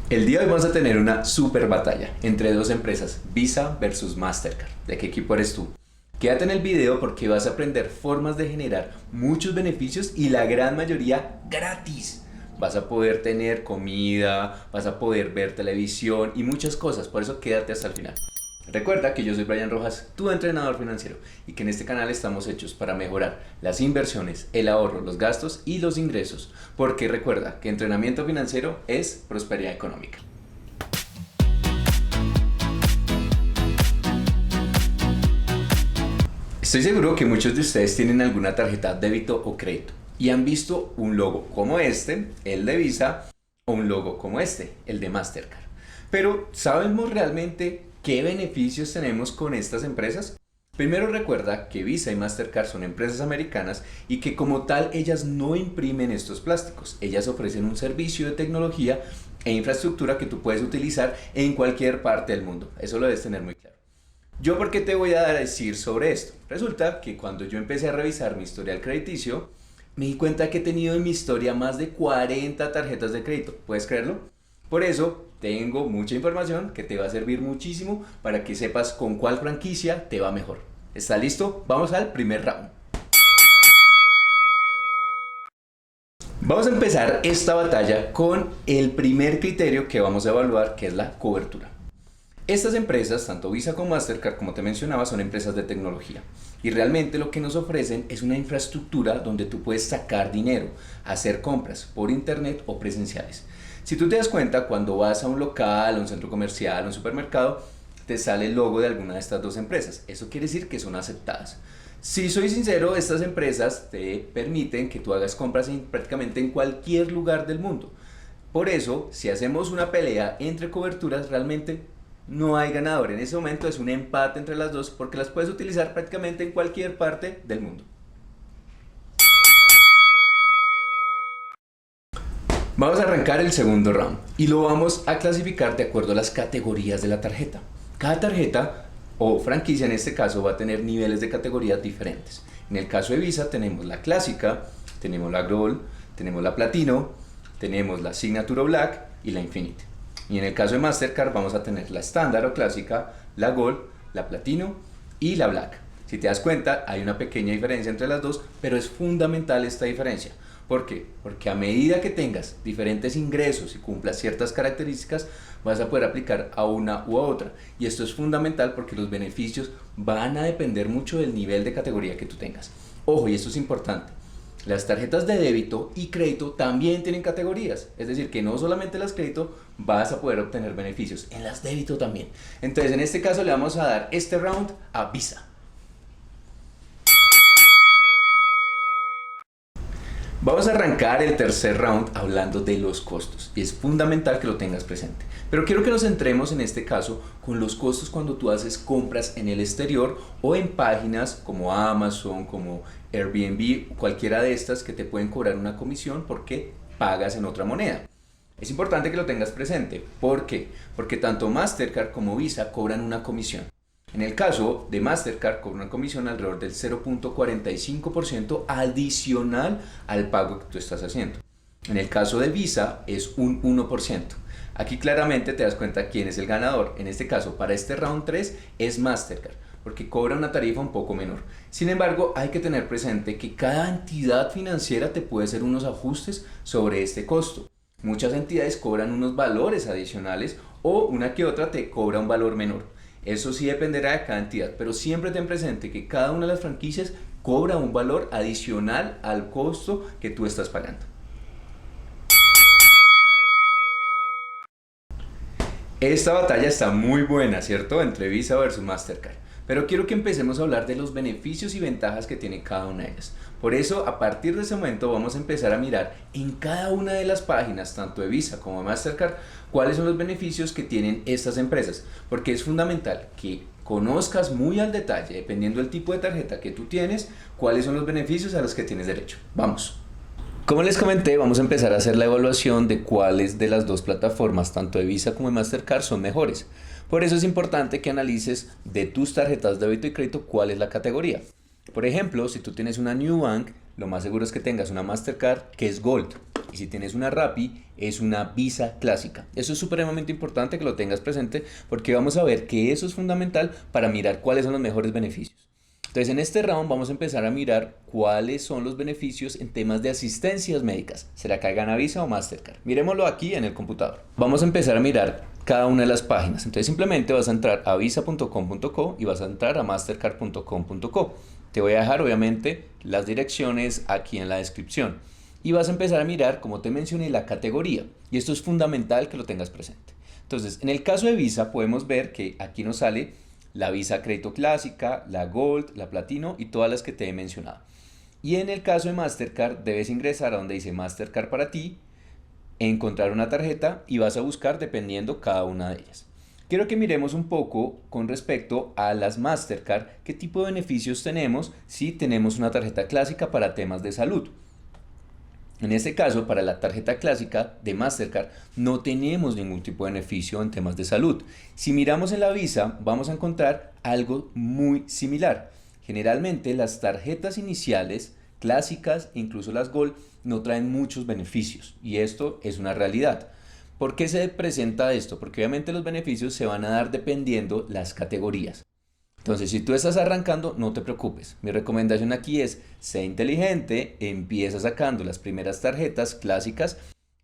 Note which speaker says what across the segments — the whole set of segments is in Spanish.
Speaker 1: El día de hoy vamos a tener una super batalla entre dos empresas, Visa versus Mastercard. ¿De qué equipo eres tú? Quédate en el video porque vas a aprender formas de generar muchos beneficios y la gran mayoría gratis. Vas a poder tener comida, vas a poder ver televisión y muchas cosas, por eso quédate hasta el final. Recuerda que yo soy Brian Rojas, tu entrenador financiero, y que en este canal estamos hechos para mejorar las inversiones, el ahorro, los gastos y los ingresos. Porque recuerda que entrenamiento financiero es prosperidad económica. Estoy seguro que muchos de ustedes tienen alguna tarjeta débito o crédito y han visto un logo como este, el de Visa, o un logo como este, el de Mastercard. Pero ¿sabemos realmente qué beneficios tenemos con estas empresas? Primero recuerda que Visa y Mastercard son empresas americanas y que como tal ellas no imprimen estos plásticos. Ellas ofrecen un servicio de tecnología e infraestructura que tú puedes utilizar en cualquier parte del mundo. Eso lo debes tener muy claro. ¿Yo por qué te voy a decir sobre esto? Resulta que cuando yo empecé a revisar mi historial crediticio, me di cuenta que he tenido en mi historia más de 40 tarjetas de crédito. ¿Puedes creerlo? Por eso tengo mucha información que te va a servir muchísimo para que sepas con cuál franquicia te va mejor. ¿Está listo? Vamos al primer round. Vamos a empezar esta batalla con el primer criterio que vamos a evaluar, que es la cobertura. Estas empresas, tanto Visa como Mastercard, como te mencionaba, son empresas de tecnología y realmente lo que nos ofrecen es una infraestructura donde tú puedes sacar dinero, hacer compras por internet o presenciales. Si tú te das cuenta, cuando vas a un local, a un centro comercial, a un supermercado, te sale el logo de alguna de estas dos empresas. Eso quiere decir que son aceptadas. Si soy sincero, estas empresas te permiten que tú hagas compras prácticamente en cualquier lugar del mundo. Por eso, si hacemos una pelea entre coberturas, realmente no hay ganador. En ese momento es un empate entre las dos porque las puedes utilizar prácticamente en cualquier parte del mundo. Vamos a arrancar el segundo round y lo vamos a clasificar de acuerdo a las categorías de la tarjeta. Cada tarjeta o franquicia en este caso va a tener niveles de categorías diferentes. En el caso de Visa tenemos la clásica, tenemos la Gold, tenemos la Platino, tenemos la Signature o Black y la Infinite. Y en el caso de Mastercard vamos a tener la estándar o clásica, la Gold, la Platino y la Black. Si te das cuenta, hay una pequeña diferencia entre las dos, pero es fundamental esta diferencia. ¿Por qué? Porque a medida que tengas diferentes ingresos y cumplas ciertas características, vas a poder aplicar a una u a otra. Y esto es fundamental porque los beneficios van a depender mucho del nivel de categoría que tú tengas. Ojo, y esto es importante. Las tarjetas de débito y crédito también tienen categorías, es decir, que no solamente las crédito vas a poder obtener beneficios, en las débito también. Entonces en este caso le vamos a dar este round a Visa. Vamos a arrancar el tercer round hablando de los costos y es fundamental que lo tengas presente. Pero quiero que nos centremos en este caso con los costos cuando tú haces compras en el exterior o en páginas como Amazon, como Airbnb, cualquiera de estas que te pueden cobrar una comisión porque pagas en otra moneda. Es importante que lo tengas presente. ¿Por qué? Porque tanto Mastercard como Visa cobran una comisión. En el caso de Mastercard cobra una comisión alrededor del 0.45% adicional al pago que tú estás haciendo. En el caso de Visa es un 1%. Aquí claramente te das cuenta quién es el ganador. En este caso, para este round 3 es Mastercard, porque cobra una tarifa un poco menor. Sin embargo, hay que tener presente que cada entidad financiera te puede hacer unos ajustes sobre este costo. Muchas entidades cobran unos valores adicionales o una que otra te cobra un valor menor. Eso sí dependerá de cada entidad, pero siempre ten presente que cada una de las franquicias cobra un valor adicional al costo que tú estás pagando. Esta batalla está muy buena, ¿cierto? Entre Visa versus Mastercard. Pero quiero que empecemos a hablar de los beneficios y ventajas que tiene cada una de ellas. Por eso, a partir de ese momento, vamos a empezar a mirar en cada una de las páginas, tanto de Visa como de Mastercard, cuáles son los beneficios que tienen estas empresas. Porque es fundamental que conozcas muy al detalle, dependiendo del tipo de tarjeta que tú tienes, cuáles son los beneficios a los que tienes derecho. Vamos. Como les comenté, vamos a empezar a hacer la evaluación de cuáles de las dos plataformas, tanto de Visa como de Mastercard, son mejores. Por eso es importante que analices de tus tarjetas de débito y crédito cuál es la categoría. Por ejemplo, si tú tienes una New Bank, lo más seguro es que tengas una Mastercard que es Gold. Y si tienes una Rappi, es una Visa clásica. Eso es supremamente importante que lo tengas presente porque vamos a ver que eso es fundamental para mirar cuáles son los mejores beneficios. Entonces en este round vamos a empezar a mirar cuáles son los beneficios en temas de asistencias médicas. ¿Será que gana Visa o Mastercard? Miremoslo aquí en el computador. Vamos a empezar a mirar cada una de las páginas. Entonces simplemente vas a entrar a visa.com.co y vas a entrar a mastercard.com.co. Te voy a dejar obviamente las direcciones aquí en la descripción. Y vas a empezar a mirar, como te mencioné, la categoría. Y esto es fundamental que lo tengas presente. Entonces, en el caso de Visa podemos ver que aquí nos sale la Visa Crédito Clásica, la Gold, la Platino y todas las que te he mencionado. Y en el caso de Mastercard debes ingresar a donde dice Mastercard para ti, encontrar una tarjeta y vas a buscar dependiendo cada una de ellas. Quiero que miremos un poco con respecto a las Mastercard, qué tipo de beneficios tenemos si tenemos una tarjeta clásica para temas de salud. En este caso, para la tarjeta clásica de Mastercard no tenemos ningún tipo de beneficio en temas de salud. Si miramos en la Visa, vamos a encontrar algo muy similar. Generalmente las tarjetas iniciales, clásicas e incluso las Gold, no traen muchos beneficios y esto es una realidad. ¿Por qué se presenta esto? Porque obviamente los beneficios se van a dar dependiendo las categorías. Entonces, si tú estás arrancando, no te preocupes. Mi recomendación aquí es, sé inteligente, empieza sacando las primeras tarjetas clásicas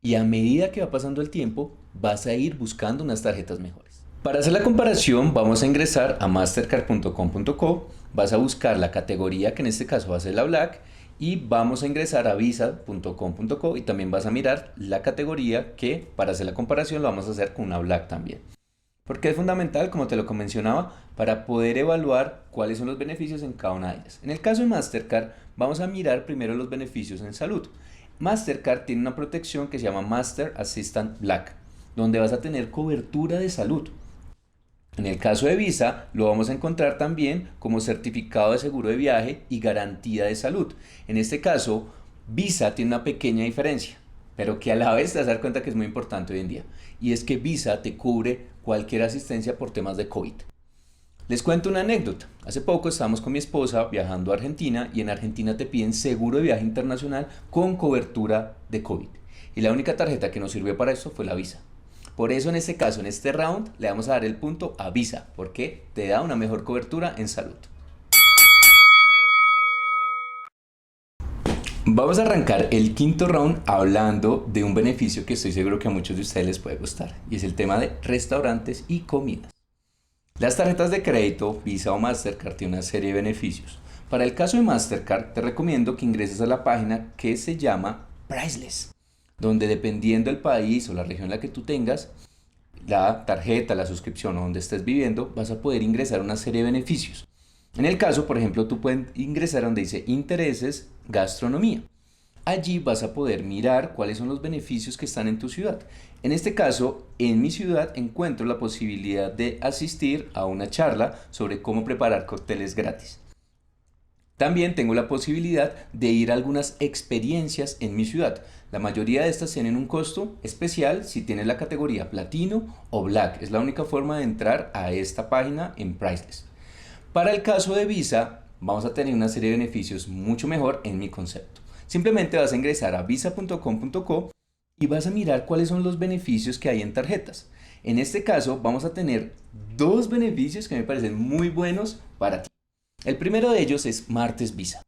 Speaker 1: y a medida que va pasando el tiempo, vas a ir buscando unas tarjetas mejores. Para hacer la comparación, vamos a ingresar a mastercard.com.co, vas a buscar la categoría que en este caso va a ser la Black y vamos a ingresar a visa.com.co y también vas a mirar la categoría que para hacer la comparación lo vamos a hacer con una Black también. Porque es fundamental, como te lo mencionaba, para poder evaluar cuáles son los beneficios en cada una de ellas. En el caso de Mastercard, vamos a mirar primero los beneficios en salud. Mastercard tiene una protección que se llama Master Assistant Black, donde vas a tener cobertura de salud. En el caso de Visa, lo vamos a encontrar también como certificado de seguro de viaje y garantía de salud. En este caso, Visa tiene una pequeña diferencia, pero que a la vez te vas a dar cuenta que es muy importante hoy en día. Y es que Visa te cubre cualquier asistencia por temas de COVID. Les cuento una anécdota. Hace poco estábamos con mi esposa viajando a Argentina y en Argentina te piden seguro de viaje internacional con cobertura de COVID. Y la única tarjeta que nos sirvió para eso fue la Visa. Por eso en este caso, en este round, le vamos a dar el punto a Visa, porque te da una mejor cobertura en salud. Vamos a arrancar el quinto round hablando de un beneficio que estoy seguro que a muchos de ustedes les puede gustar y es el tema de restaurantes y comidas. Las tarjetas de crédito, Visa o Mastercard tienen una serie de beneficios. Para el caso de Mastercard te recomiendo que ingreses a la página que se llama Priceless, donde dependiendo del país o la región en la que tú tengas, la tarjeta, la suscripción o donde estés viviendo, vas a poder ingresar una serie de beneficios. En el caso, por ejemplo, tú puedes ingresar donde dice intereses, gastronomía. Allí vas a poder mirar cuáles son los beneficios que están en tu ciudad. En este caso, en mi ciudad encuentro la posibilidad de asistir a una charla sobre cómo preparar cócteles gratis. También tengo la posibilidad de ir a algunas experiencias en mi ciudad. La mayoría de estas tienen un costo especial si tienes la categoría Platino o Black. Es la única forma de entrar a esta página en Priceless. Para el caso de Visa, vamos a tener una serie de beneficios mucho mejor en mi concepto. Simplemente vas a ingresar a visa.com.co y vas a mirar cuáles son los beneficios que hay en tarjetas. En este caso, vamos a tener dos beneficios que me parecen muy buenos para ti. El primero de ellos es Martes Visa,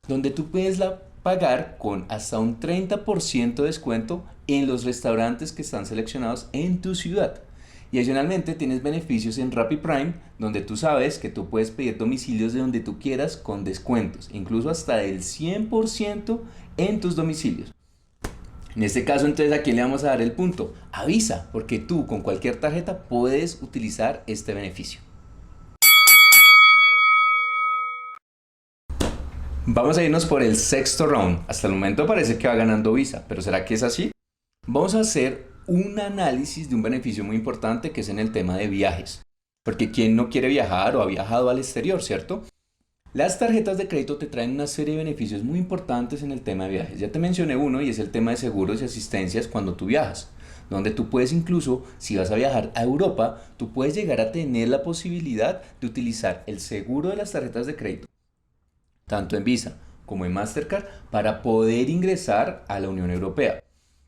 Speaker 1: donde tú puedes pagar con hasta un 30% de descuento en los restaurantes que están seleccionados en tu ciudad. Y adicionalmente tienes beneficios en Rappi Prime, donde tú sabes que tú puedes pedir domicilios de donde tú quieras con descuentos, incluso hasta del 100% en tus domicilios. En este caso, entonces, ¿a quién le vamos a dar el punto? A Visa, porque tú con cualquier tarjeta puedes utilizar este beneficio. Vamos a irnos por el sexto round. Hasta el momento parece que va ganando Visa, pero ¿será que es así? Vamos a hacer un análisis de un beneficio muy importante que es en el tema de viajes. Porque ¿quién no quiere viajar o ha viajado al exterior, cierto? Las tarjetas de crédito te traen una serie de beneficios muy importantes en el tema de viajes. Ya te mencioné uno y es el tema de seguros y asistencias cuando tú viajas. Donde tú puedes incluso, si vas a viajar a Europa, tú puedes llegar a tener la posibilidad de utilizar el seguro de las tarjetas de crédito, tanto en Visa como en Mastercard, para poder ingresar a la Unión Europea.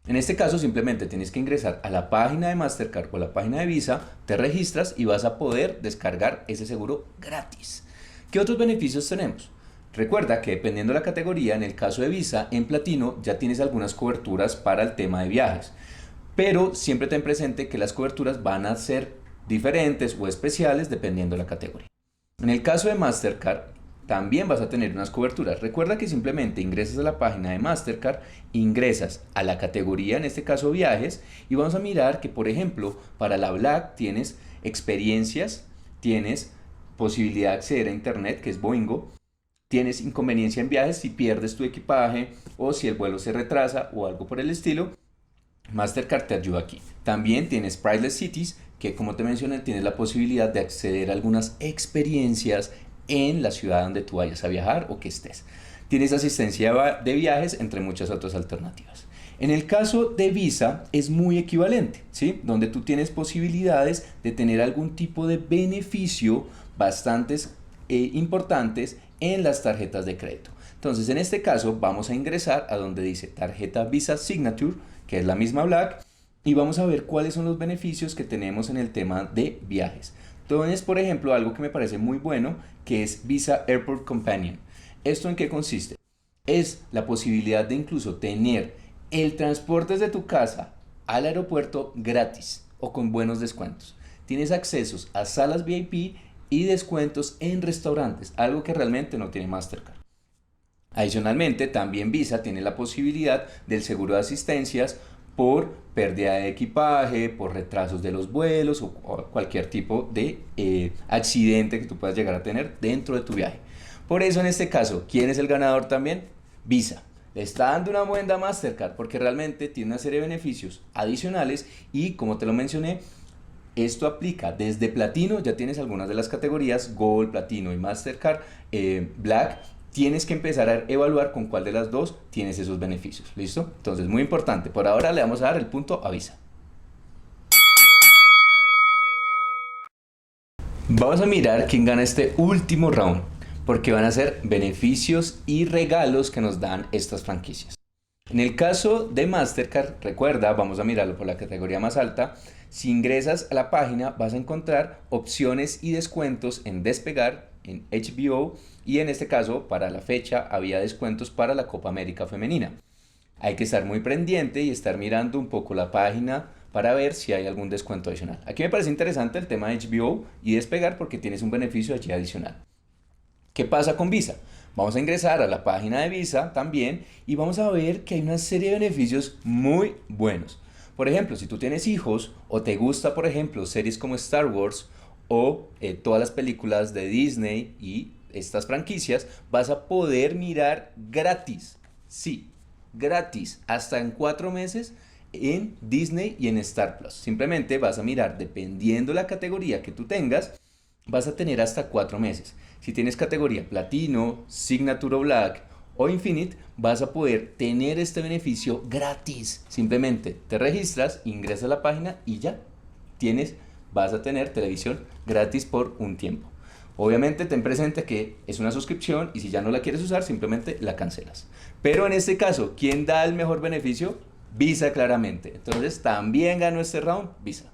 Speaker 1: En este caso simplemente tienes que ingresar a la página de Mastercard o a la página de Visa, te registras y vas a poder descargar ese seguro gratis. ¿Qué otros beneficios tenemos? Recuerda que dependiendo de la categoría, en el caso de Visa, en Platino ya tienes algunas coberturas para el tema de viajes, pero siempre ten presente que las coberturas van a ser diferentes o especiales dependiendo de la categoría. En el caso de Mastercard, también vas a tener unas coberturas. Recuerda que simplemente ingresas a la página de Mastercard, ingresas a la categoría, en este caso viajes, y vamos a mirar que, por ejemplo, para la Black tienes experiencias, tienes posibilidad de acceder a internet, que es Boingo, tienes inconveniencia en viajes si pierdes tu equipaje o si el vuelo se retrasa o algo por el estilo. Mastercard te ayuda aquí. También tienes Priceless Cities, que como te mencioné, tienes la posibilidad de acceder a algunas experiencias en la ciudad donde tú vayas a viajar o que estés. Tienes asistencia de viajes, entre muchas otras alternativas. En el caso de Visa es muy equivalente, ¿sí? Donde tú tienes posibilidades de tener algún tipo de beneficio bastantes importantes en las tarjetas de crédito. Entonces, en este caso vamos a ingresar a donde dice tarjeta Visa Signature, que es la misma Black, y vamos a ver cuáles son los beneficios que tenemos en el tema de viajes. Entonces, por ejemplo, algo que me parece muy bueno, que es Visa Airport Companion. ¿Esto en qué consiste? Es la posibilidad de incluso tener el transporte desde tu casa al aeropuerto gratis o con buenos descuentos. Tienes accesos a salas VIP y descuentos en restaurantes, algo que realmente no tiene Mastercard. Adicionalmente, también Visa tiene la posibilidad del seguro de asistencias por pérdida de equipaje, por retrasos de los vuelos o cualquier tipo de accidente que tú puedas llegar a tener dentro de tu viaje. Por eso en este caso, ¿quién es el ganador también? Visa. Le está dando una buena Mastercard porque realmente tiene una serie de beneficios adicionales y, como te lo mencioné, esto aplica desde Platino, ya tienes algunas de las categorías, Gold, Platino y Mastercard, Black. Tienes que empezar a evaluar con cuál de las dos tienes esos beneficios. ¿Listo? Entonces, muy importante. Por ahora le vamos a dar el punto a Visa. Vamos a mirar quién gana este último round, porque van a ser beneficios y regalos que nos dan estas franquicias. En el caso de Mastercard, recuerda, vamos a mirarlo por la categoría más alta. Si ingresas a la página vas a encontrar opciones y descuentos en Despegar, en HBO, y en este caso para la fecha había descuentos para la Copa América Femenina. Hay que estar muy pendiente y estar mirando un poco la página para ver si hay algún descuento adicional. Aquí me parece interesante el tema de HBO y Despegar porque tienes un beneficio allí adicional. ¿Qué pasa con Visa? Vamos a ingresar a la página de Visa también y vamos a ver que hay una serie de beneficios muy buenos. Por ejemplo, si tú tienes hijos o te gusta, por ejemplo, series como Star Wars o todas las películas de Disney y estas franquicias, vas a poder mirar gratis, sí, gratis, hasta en 4 meses en Disney y en Star Plus. Simplemente vas a mirar, dependiendo la categoría que tú tengas, vas a tener hasta 4 meses. Si tienes categoría Platino, Signature o Black o Infinite, vas a poder tener este beneficio gratis. Simplemente te registras, ingresas a la página y ya vas a tener televisión gratis por un tiempo. Obviamente ten presente que es una suscripción y si ya no la quieres usar, simplemente la cancelas. Pero en este caso, ¿quién da el mejor beneficio? Visa, claramente. Entonces también ganó este round Visa.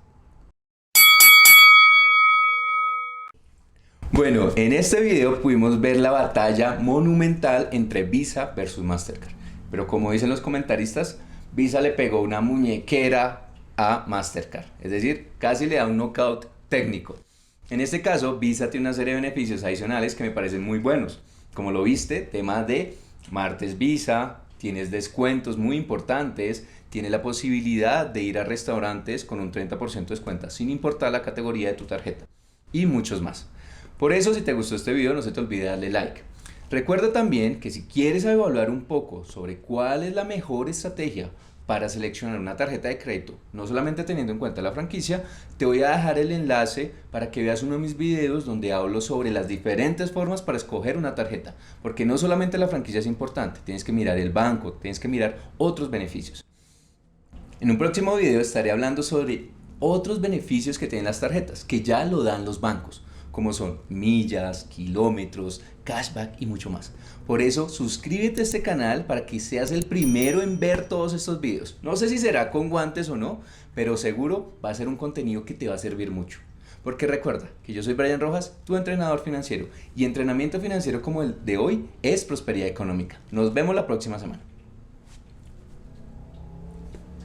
Speaker 1: Bueno, en este video pudimos ver la batalla monumental entre Visa versus Mastercard. Pero como dicen los comentaristas, Visa le pegó una muñequera a Mastercard. Es decir, casi le da un knockout técnico. En este caso, Visa tiene una serie de beneficios adicionales que me parecen muy buenos. Como lo viste, tema de martes Visa, tienes descuentos muy importantes, tienes la posibilidad de ir a restaurantes con un 30% de descuento sin importar la categoría de tu tarjeta y muchos más. Por eso, si te gustó este video, no se te olvide darle like. Recuerda también que si quieres evaluar un poco sobre cuál es la mejor estrategia para seleccionar una tarjeta de crédito, no solamente teniendo en cuenta la franquicia, te voy a dejar el enlace para que veas uno de mis videos donde hablo sobre las diferentes formas para escoger una tarjeta, porque no solamente la franquicia es importante, tienes que mirar el banco, tienes que mirar otros beneficios. En un próximo video estaré hablando sobre otros beneficios que tienen las tarjetas, que ya lo dan los bancos. como son millas, kilómetros, cashback y mucho más. Por eso suscríbete a este canal para que seas el primero en ver todos estos videos. No sé si será con guantes o no, pero seguro va a ser un contenido que te va a servir mucho. Porque recuerda que yo soy Brian Rojas, tu entrenador financiero, y entrenamiento financiero como el de hoy es prosperidad económica. Nos vemos la próxima semana.